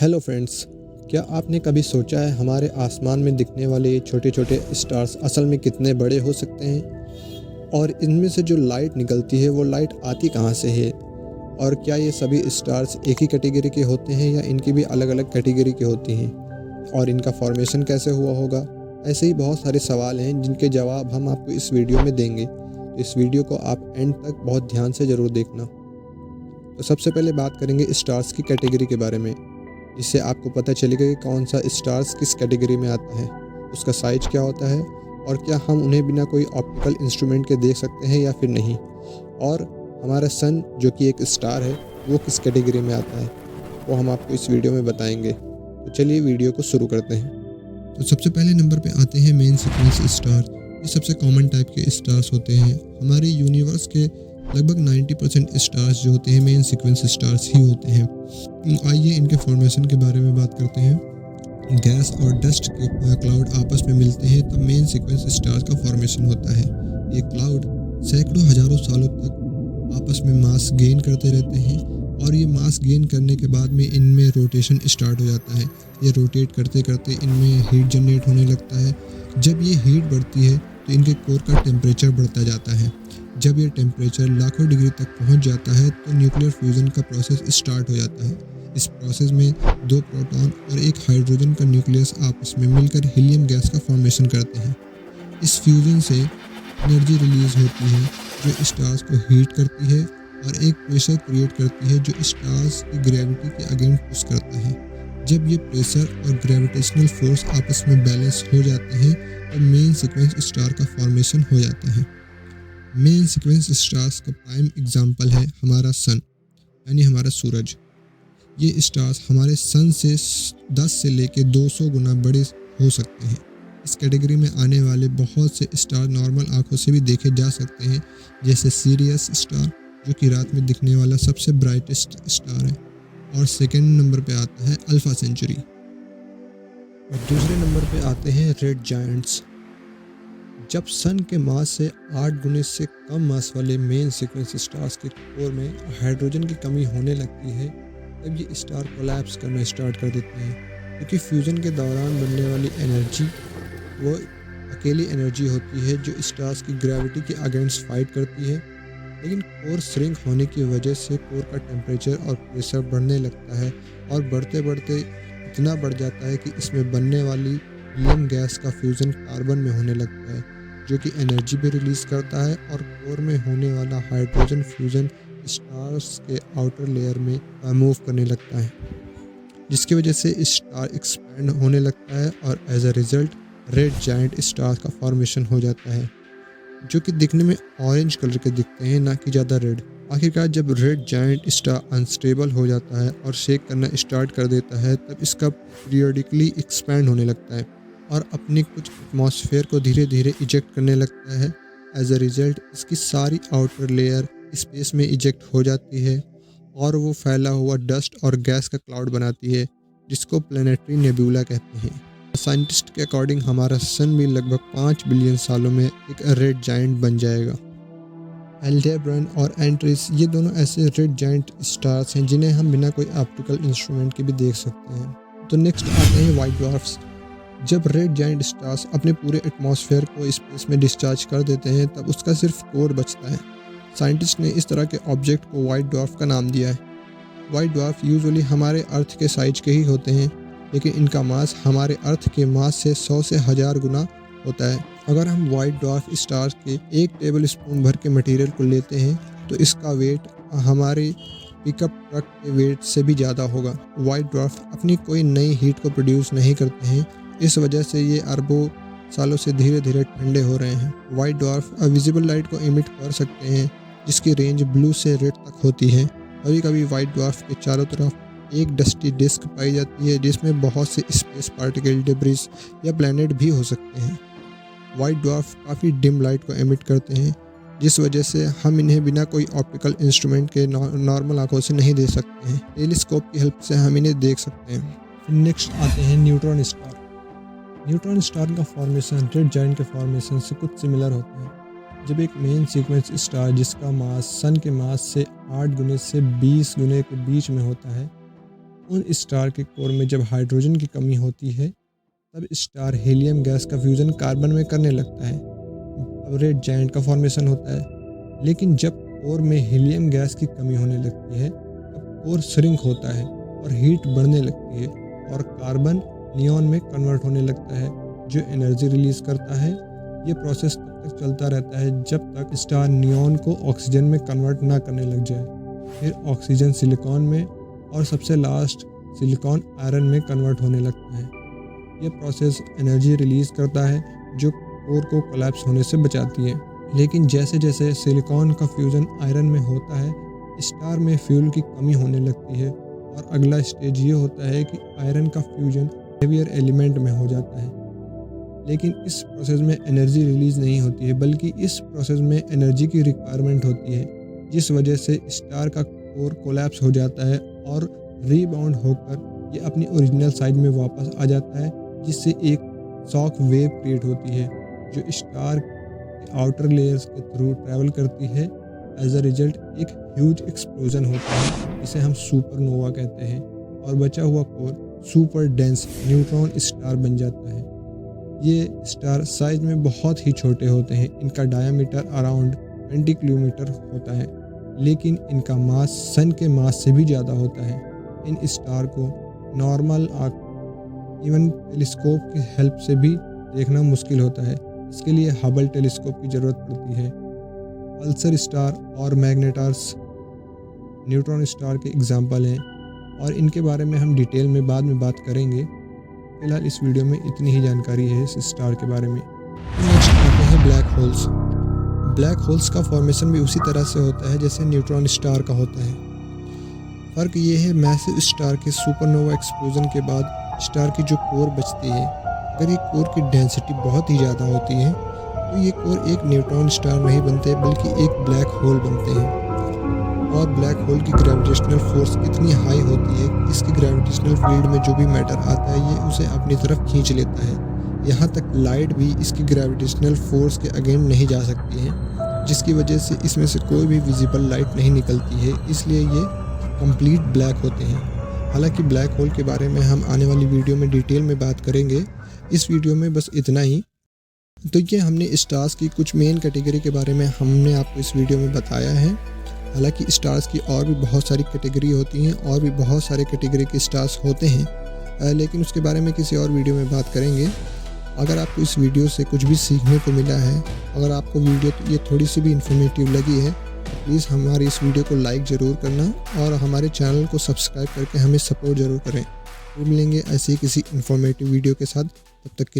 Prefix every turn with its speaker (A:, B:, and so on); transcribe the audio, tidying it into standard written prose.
A: Hello friends, क्या आपने कभी सोचा है हमारे आसमान में दिखने वाले ये छोटे छोटे स्टार्स असल में कितने बड़े हो सकते हैं? और इनमें से जो लाइट निकलती है वो लाइट आती कहाँ से है? और क्या ये सभी स्टार्स एक ही कैटेगरी के होते हैं या इनकी भी अलग अलग कैटेगरी की होती हैं? और इनका फॉर्मेशन कैसे हुआ होगा? ऐसे ही बहुत सारे सवाल हैं जिनके जवाब हम आपको इस वीडियो में देंगे। तो इस वीडियो को आप एंड तक बहुत ध्यान से ज़रूर देखना। तो सबसे पहले बात करेंगे स्टार्स की कैटेगरी के बारे में, जिससे आपको पता चलेगा कि कौन सा स्टार्स किस कैटेगरी में आता है, उसका साइज क्या होता है और क्या हम उन्हें बिना कोई ऑप्टिकल इंस्ट्रूमेंट के देख सकते हैं या फिर नहीं, और हमारा सन जो कि एक स्टार है वो किस कैटेगरी में आता है, वो हम आपको इस वीडियो में बताएंगे। तो चलिए वीडियो को शुरू करते हैं। तो सबसे पहले नंबर पे आते हैं मेन सीक्वेंस स्टार। ये सबसे कॉमन टाइप के स्टार्स होते हैं। हमारे यूनिवर्स के लगभग 90% स्टार्स जो होते हैं मेन सीक्वेंस स्टार्स ही होते हैं। आइए इनके फॉर्मेशन के बारे में बात करते हैं। गैस और डस्ट के क्लाउड आपस में मिलते हैं तब मेन सीक्वेंस स्टार्स का फॉर्मेशन होता है। ये क्लाउड सैकड़ों हजारों सालों तक आपस में मास गेन करते रहते हैं और ये मास गेन करने के बाद में इनमें रोटेशन स्टार्ट हो जाता है। ये रोटेट करते करते इनमें हीट जनरेट होने लगता है। जब ये हीट बढ़ती है तो इनके कोर का टेम्परेचर बढ़ता जाता है। जब ये टेम्परेचर लाखों डिग्री तक पहुंच जाता है तो न्यूक्लियर फ्यूज़न का प्रोसेस स्टार्ट हो जाता है। इस प्रोसेस में 2 प्रोटॉन और एक हाइड्रोजन का न्यूक्लियस आपस में मिलकर हीलियम गैस का फॉर्मेशन करते हैं। इस फ्यूज़न से एनर्जी रिलीज होती है जो स्टार्स को हीट करती है और एक प्रेशर क्रिएट करती है जो स्टार्स की ग्रेविटी के अगेंस्ट पुश करता है। जब ये प्रेशर और ग्रेविटेशनल फोर्स आपस में बैलेंस हो जाते हैं तो मेन सीक्वेंस स्टार का फॉर्मेशन हो जाता है। मेन सीक्वेंस स्टार्स का प्राइम एग्जाम्पल है हमारा सन, यानी हमारा सूरज। ये स्टार्स हमारे सन से 10 से लेकर 200 गुना बड़े हो सकते हैं। इस कैटेगरी में आने वाले बहुत से स्टार नॉर्मल आंखों से भी देखे जा सकते हैं, जैसे सीरियस स्टार जो कि रात में दिखने वाला सबसे ब्राइटेस्ट स्टार है। और सेकेंड नंबर पे आता है अल्फा सेंचुरी। और दूसरे नंबर पे आते हैं रेड जायंट्स। जब सन के मास से 8 गुने से कम मास वाले मेन सीक्वेंस स्टार्स के कोर में हाइड्रोजन की कमी होने लगती है, तब ये स्टार कोलैप्स करना स्टार्ट कर देते हैं। क्योंकि फ्यूज़न के दौरान बनने वाली एनर्जी वो अकेली एनर्जी होती है जो स्टार्स की ग्रेविटी के अगेंस्ट फाइट करती है, लेकिन कोर श्रिंक होने की वजह से कोर का टेम्परेचर और प्रेशर बढ़ने लगता है और बढ़ते बढ़ते इतना बढ़ जाता है कि इसमें बनने वाली हीलियम गैस का फ्यूज़न कार्बन में होने लगता है, जो कि एनर्जी भी रिलीज़ करता है। और कोर में होने वाला हाइड्रोजन फ्यूज़न स्टार्स के आउटर लेयर में मूव करने लगता है, जिसकी वजह से स्टार एक्सपैंड होने लगता है और as a result red giant star का फॉर्मेशन हो जाता है, जो कि दिखने में ऑरेंज कलर के दिखते हैं, ना कि ज़्यादा रेड। आखिरकार जब रेड जायंट स्टार अनस्टेबल हो जाता है और शेक करना स्टार्ट कर देता है, तब इसका पीरियडिकली एक्सपैंड होने लगता है और अपने कुछ एटमॉस्फेयर को धीरे धीरे इजेक्ट करने लगता है। एज अ रिजल्ट इसकी सारी आउटर लेयर स्पेस में इजेक्ट हो जाती है और वो फैला हुआ डस्ट और गैस का क्लाउड बनाती है, जिसको प्लैनेटरी नेबुला कहते हैं। साइंटिस्ट के अकॉर्डिंग हमारा सन भी लगभग 5 बिलियन सालों में एक रेड जायंट बन जाएगा। एल्डेब्रन और एंट्रिस ये दोनों ऐसे रेड जायंट स्टार्स हैं जिन्हें हम बिना कोई ऑप्टिकल इंस्ट्रूमेंट के भी देख सकते हैं। तो नेक्स्ट आते हैं वाइट ड्वार्फ्स। जब रेड जायंट स्टार्स अपने पूरे एटमॉस्फेयर को स्पेस में डिस्चार्ज कर देते हैं, तब उसका सिर्फ कोर बचता है। साइंटिस्ट ने इस तरह के ऑब्जेक्ट को वाइट ड्वार्फ का नाम दिया है। वाइट ड्वार्फ यूजुअली हमारे अर्थ के साइज के ही होते हैं, लेकिन इनका मास हमारे अर्थ के मास से 100 से 1000 गुना होता है। अगर हम वाइट ड्वार्फ स्टार के 1 टेबल स्पून भर के मटेरियल को लेते हैं तो इसका वेट हमारे पिकअप ट्रक के वेट से भी ज़्यादा होगा। वाइट ड्वार्फ अपनी कोई नई हीट को प्रोड्यूस नहीं करते हैं, इस वजह से ये अरबों सालों से धीरे धीरे ठंडे हो रहे हैं। वाइट ड्वार्फ विजिबल लाइट को इमिट कर सकते हैं, जिसकी रेंज ब्लू से रेड तक होती है। कभी कभी वाइट ड्वार्फ के चारों तरफ एक डस्टी डिस्क पाई जाती है, जिसमें बहुत से स्पेस पार्टिकल, डेब्रिस या प्लैनेट भी हो सकते हैं। वाइट ड्वार्फ काफ़ी डिम लाइट को एमिट करते हैं, जिस वजह से हम इन्हें बिना कोई ऑप्टिकल इंस्ट्रूमेंट के नॉर्मल आंखों से नहीं देख सकते हैं। टेलीस्कोप की हेल्प से हम इन्हें देख सकते हैं। नेक्स्ट आते हैं न्यूट्रॉन स्टार। न्यूट्रॉन स्टार का फॉर्मेशन रेड जायंट के फॉर्मेशन से कुछ सिमिलर होता है। जब एक मेन सीक्वेंस स्टार जिसका मास सन के मास से 8 गुने से 20 गुने के बीच में होता है, उन स्टार के कोर में जब हाइड्रोजन की कमी होती है तब स्टार हीलियम गैस का फ्यूज़न कार्बन में करने लगता है। अब रेड जायंट का फॉर्मेशन होता है। लेकिन जब कोर में हीलियम गैस की कमी होने लगती है तब कोर श्रिंक होता है और हीट बढ़ने लगती है और कार्बन नियॉन में कन्वर्ट होने लगता है जो एनर्जी रिलीज करता है। ये प्रोसेस तब तक चलता रहता है जब तक स्टार नियॉन को ऑक्सीजन में कन्वर्ट ना करने लग जाए। फिर ऑक्सीजन सिलिकॉन में और सबसे लास्ट सिलिकॉन आयरन में कन्वर्ट होने लगता है। ये प्रोसेस एनर्जी रिलीज करता है जो कोर को कोलैप्स होने से बचाती है। लेकिन जैसे जैसे सिलिकॉन का फ्यूज़न आयरन में होता है स्टार में फ्यूल की कमी होने लगती है और अगला स्टेज ये होता है कि आयरन का फ्यूजन हेवियर एलिमेंट में हो जाता है। लेकिन इस प्रोसेस में एनर्जी रिलीज नहीं होती है बल्कि इस प्रोसेस में एनर्जी की रिक्वायरमेंट होती है जिस वजह से स्टार का कोर कोलैप्स हो जाता है और रीबाउंड होकर ये अपनी ओरिजिनल साइज में वापस आ जाता है जिससे एक शॉक वेव क्रिएट होती है जो स्टार के आउटर लेयर्स के थ्रू ट्रैवल करती है। एज अ रिजल्ट एक ह्यूज एक्सप्लोजन होता है जिसे हम सुपरनोवा कहते हैं और बचा हुआ core super dense neutron star बन जाता है। ये स्टार साइज में बहुत ही छोटे होते हैं। इनका डायमीटर अराउंड 20 किलोमीटर होता है लेकिन इनका मास सन के मास से भी ज़्यादा होता है। इन स्टार को नॉर्मल आँख इवन टेलीस्कोप की हेल्प से भी देखना मुश्किल होता है। इसके लिए हबल टेलीस्कोप की ज़रूरत पड़ती है। पल्सर स्टार और मैग्नेटार्स न्यूट्रॉन स्टार के एग्जाम्पल हैं और इनके बारे में हम डिटेल में बाद में बात करेंगे। फिलहाल इस वीडियो में इतनी ही जानकारी है इस स्टार के बारे में। नेक्स्ट आते हैं ब्लैक होल्स। ब्लैक होल्स का फॉर्मेशन भी उसी तरह से होता है जैसे न्यूट्रॉन स्टार का होता है। फ़र्क ये है मैसिव स्टार के सुपरनोवा एक्सप्लोजन के बाद स्टार की जो कोर बचती है अगर ये कोर की डेंसिटी बहुत ही ज़्यादा होती है तो ये कोर एक न्यूट्रॉन स्टार नहीं बनते बल्कि एक ब्लैक होल बनते हैं। और ब्लैक होल की ग्रेविटेशनल फोर्स इतनी हाई होती है कि इसकी ग्रेविटेशनल फील्ड में जो भी मैटर आता है ये उसे अपनी तरफ खींच लेता है। यहाँ तक लाइट भी इसकी ग्रेविटेशनल फोर्स के अगेंस्ट नहीं जा सकती है जिसकी वजह से इसमें से कोई भी विजिबल लाइट नहीं निकलती है, इसलिए ये कंप्लीट ब्लैक होते हैं। हालांकि ब्लैक होल के बारे में हम आने वाली वीडियो में डिटेल में बात करेंगे। इस वीडियो में बस इतना ही। तो ये हमने स्टार्स की कुछ मेन कैटेगरी के बारे में हमने आपको इस वीडियो में बताया है। हालांकि स्टार्स की और भी बहुत सारी कैटेगरी होती हैं और भी बहुत सारे कैटेगरी के स्टार्स होते हैं लेकिन उसके बारे में किसी और वीडियो में बात करेंगे। अगर आपको इस वीडियो से कुछ भी सीखने को मिला है, अगर आपको वीडियो ये थोड़ी सी भी इन्फॉर्मेटिव लगी है तो प्लीज़ हमारी इस वीडियो को लाइक ज़रूर करना और हमारे चैनल को सब्सक्राइब करके हमें सपोर्ट ज़रूर करें। फिर मिलेंगे ऐसे ही किसी इन्फॉर्मेटिव वीडियो के साथ। तब तक के लिए